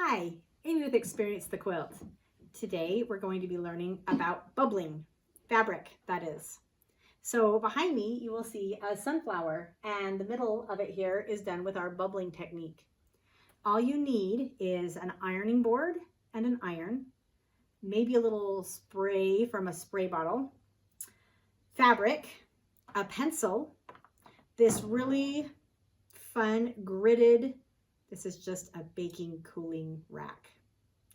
Hi, Amy with Experience the Quilt. Today we're going to be learning about bubbling fabric, that is. So behind me you will see a sunflower, and the middle of it here is done with our bubbling technique. All you need is an ironing board and an iron, maybe a little spray from a spray bottle, fabric, a pencil, this really fun gridded, this is just a baking cooling rack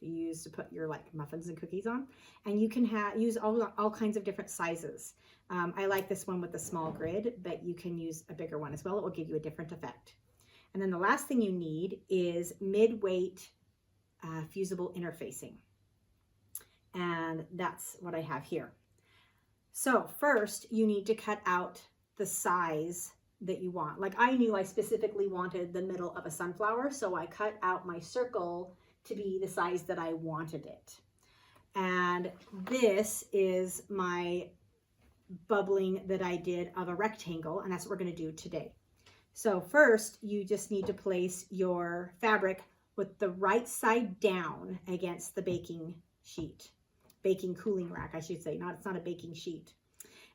you use to put your muffins and cookies on, and you can use all kinds of different sizes. I like this one with the small grid, but you can use a bigger one as well. It will give you a different effect. And then the last thing you need is mid-weight fusible interfacing, and that's what I have here. So first you need to cut out the size that you want. Like I knew I specifically wanted the middle of a sunflower, so I cut out my circle to be the size that I wanted it. And this is my bubbling that I did of a rectangle, and that's what we're going to do today. So first you just need to place your fabric with the right side down against the baking cooling rack, I should say. It's not a baking sheet.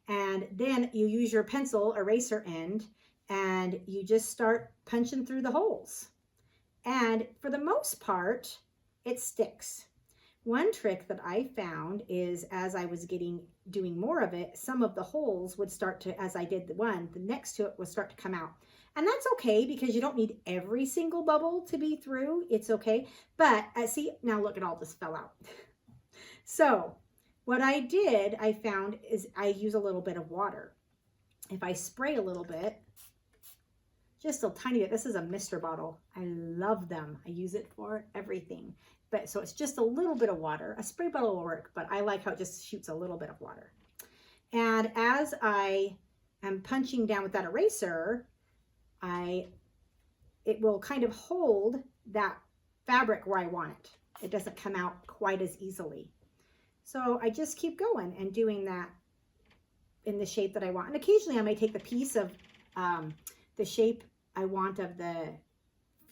And then you use your pencil eraser end and you just start punching through the holes. And for the most part, it sticks. One trick that I found is as I was doing more of it, some of the holes would start to, as I did the next to it would start to come out. And that's okay because you don't need every single bubble to be through. It's okay. But see, now look, it all just fell out. So what I found is I use a little bit of water. If I spray a little bit, just a tiny bit, this is a mister bottle. I love them. I use it for everything. But so it's just a little bit of water. A spray bottle will work, but I like how it just shoots a little bit of water. And as I am punching down with that eraser, it will kind of hold that fabric where I want it. It doesn't come out quite as easily. So I just keep going and doing that in the shape that I want. And occasionally I may take the piece of the shape I want of the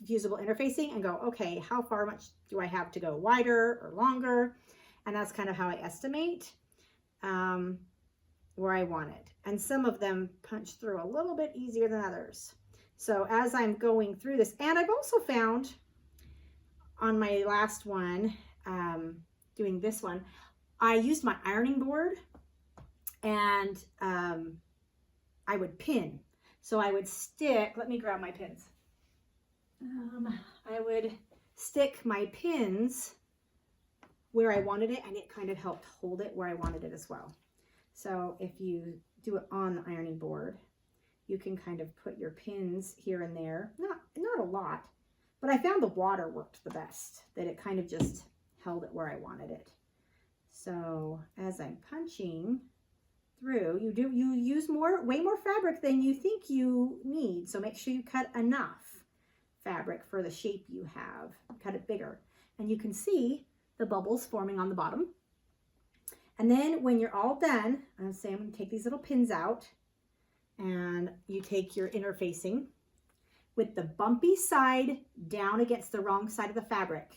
fusible interfacing and go, okay, how far much do I have to go, wider or longer? And that's kind of how I estimate where I want it. And some of them punch through a little bit easier than others. So as I'm going through this, and I've also found on my last one, doing this one, I used my ironing board and I would pin. So I would stick, let me grab my pins. I would stick my pins where I wanted it, and it kind of helped hold it where I wanted it as well. So if you do it on the ironing board, you can kind of put your pins here and there. Not a lot, but I found the water worked the best, that it kind of just held it where I wanted it. So as I'm punching through, you use way more fabric than you think you need. So make sure you cut enough fabric for the shape you have. Cut it bigger. And you can see the bubbles forming on the bottom. And then when you're all done, I'm going to take these little pins out, and you take your interfacing with the bumpy side down against the wrong side of the fabric.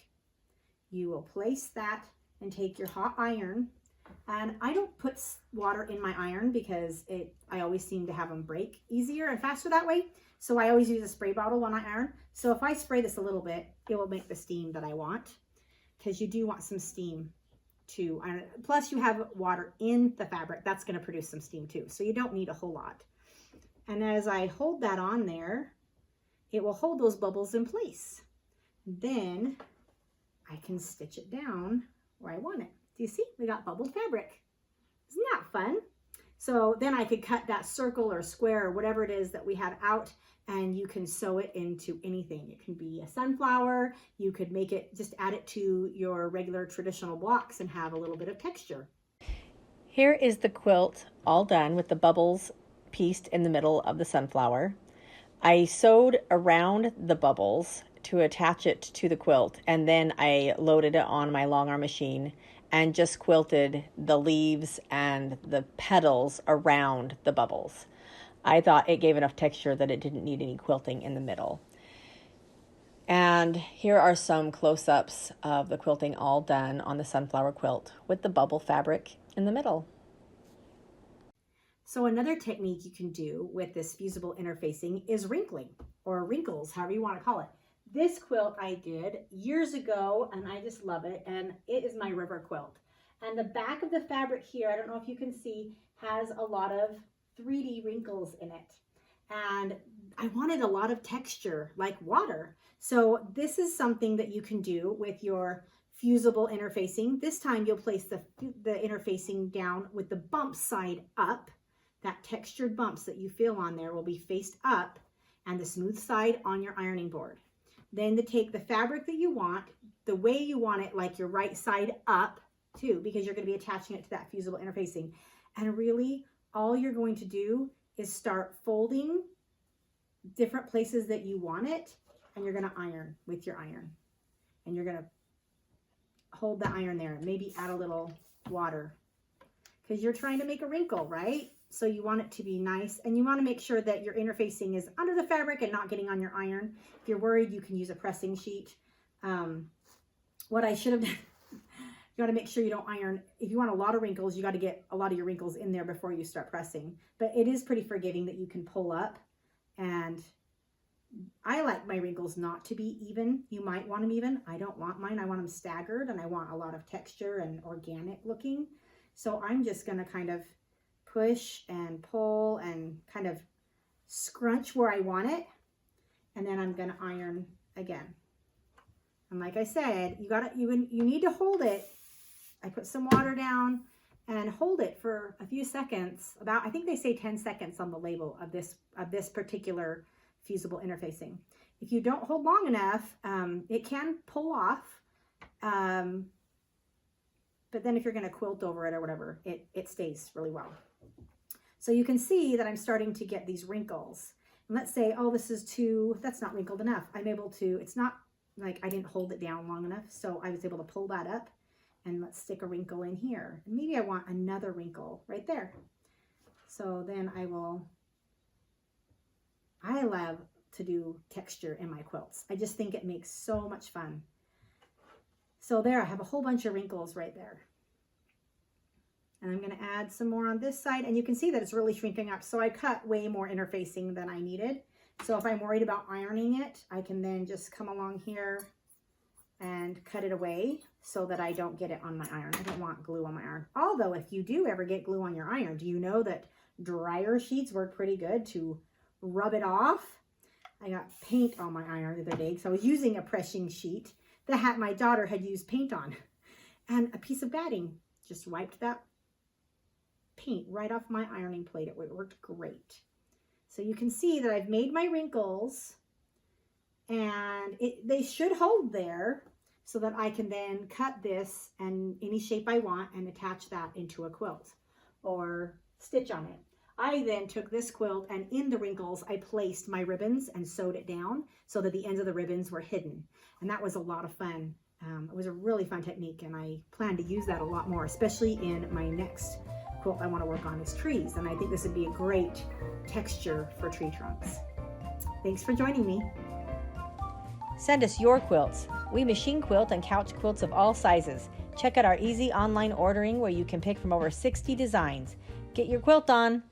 You will place that and take your hot iron, and I don't put water in my iron because I always seem to have them break easier and faster that way. So I always use a spray bottle when I iron. So if I spray this a little bit, it will make the steam that I want, because you do want some steam to iron. Plus you have water in the fabric, that's going to produce some steam too. So you don't need a whole lot. And as I hold that on there, it will hold those bubbles in place. Then I can stitch it down where I want it. Do you see? We got bubbled fabric. Isn't that fun? So then I could cut that circle or square or whatever it is that we had out, and you can sew it into anything. It can be a sunflower. You could make it, just add it to your regular traditional blocks and have a little bit of texture. Here is the quilt all done with the bubbles pieced in the middle of the sunflower. I sewed around the bubbles to attach it to the quilt, and then I loaded it on my long arm machine and just quilted the leaves and the petals around the bubbles. I thought it gave enough texture that it didn't need any quilting in the middle. And here are some close-ups of the quilting all done on the sunflower quilt with the bubble fabric in the middle. So another technique you can do with this fusible interfacing is wrinkling, or wrinkles, however you want to call it. This quilt I did years ago, and I just love it, and it is my river quilt. And the back of the fabric here, I don't know if you can see, has a lot of 3D wrinkles in it. And I wanted a lot of texture, like water. So this is something that you can do with your fusible interfacing. This time you'll place the interfacing down with the bump side up. That textured bumps that you feel on there will be faced up, and the smooth side on your ironing board. Then to take the fabric that you want, the way you want it, like your right side up too, because you're going to be attaching it to that fusible interfacing. And really all you're going to do is start folding different places that you want it, and you're going to iron with your iron. And you're going to hold the iron there, maybe add a little water, because you're trying to make a wrinkle, right? So you want it to be nice, and you want to make sure that your interfacing is under the fabric and not getting on your iron. If you're worried, you can use a pressing sheet. What I should have done, you got to make sure you don't iron. If you want a lot of wrinkles, you got to get a lot of your wrinkles in there before you start pressing. But it is pretty forgiving that you can pull up, and I like my wrinkles not to be even. You might want them even. I don't want mine. I want them staggered, and I want a lot of texture and organic looking. So I'm just going to kind of push and pull and kind of scrunch where I want it, and then I'm going to iron again. And like I said, you need to hold it. I put some water down and hold it for a few seconds, about, I think they say 10 seconds on the label of this particular fusible interfacing. If you don't hold long enough, it can pull off. But then if you're going to quilt over it or whatever, it stays really well. So you can see that I'm starting to get these wrinkles. And let's say, oh, that's not wrinkled enough. I'm able to, it's not like I didn't hold it down long enough. So I was able to pull that up, and let's stick a wrinkle in here. And maybe I want another wrinkle right there. So then I love to do texture in my quilts. I just think it makes so much fun. So there, I have a whole bunch of wrinkles right there. And I'm going to add some more on this side, and you can see that it's really shrinking up. So I cut way more interfacing than I needed. So if I'm worried about ironing it, I can then just come along here and cut it away so that I don't get it on my iron. I don't want glue on my iron. Although if you do ever get glue on your iron, do you know that dryer sheets work pretty good to rub it off? I got paint on my iron the other day, so I was using a pressing sheet that my daughter had used paint on, and a piece of batting just wiped that paint right off my ironing plate. It worked great. So you can see that I've made my wrinkles, and they should hold there so that I can then cut this in any shape I want and attach that into a quilt or stitch on it. I then took this quilt, and in the wrinkles I placed my ribbons and sewed it down so that the ends of the ribbons were hidden, and that was a lot of fun. It was a really fun technique, and I plan to use that a lot more, especially in my next quilt I want to work on is trees, and I think this would be a great texture for tree trunks. Thanks for joining me. Send us your quilts. We machine quilt and couch quilts of all sizes. Check out our easy online ordering where you can pick from over 60 designs. Get your quilt on!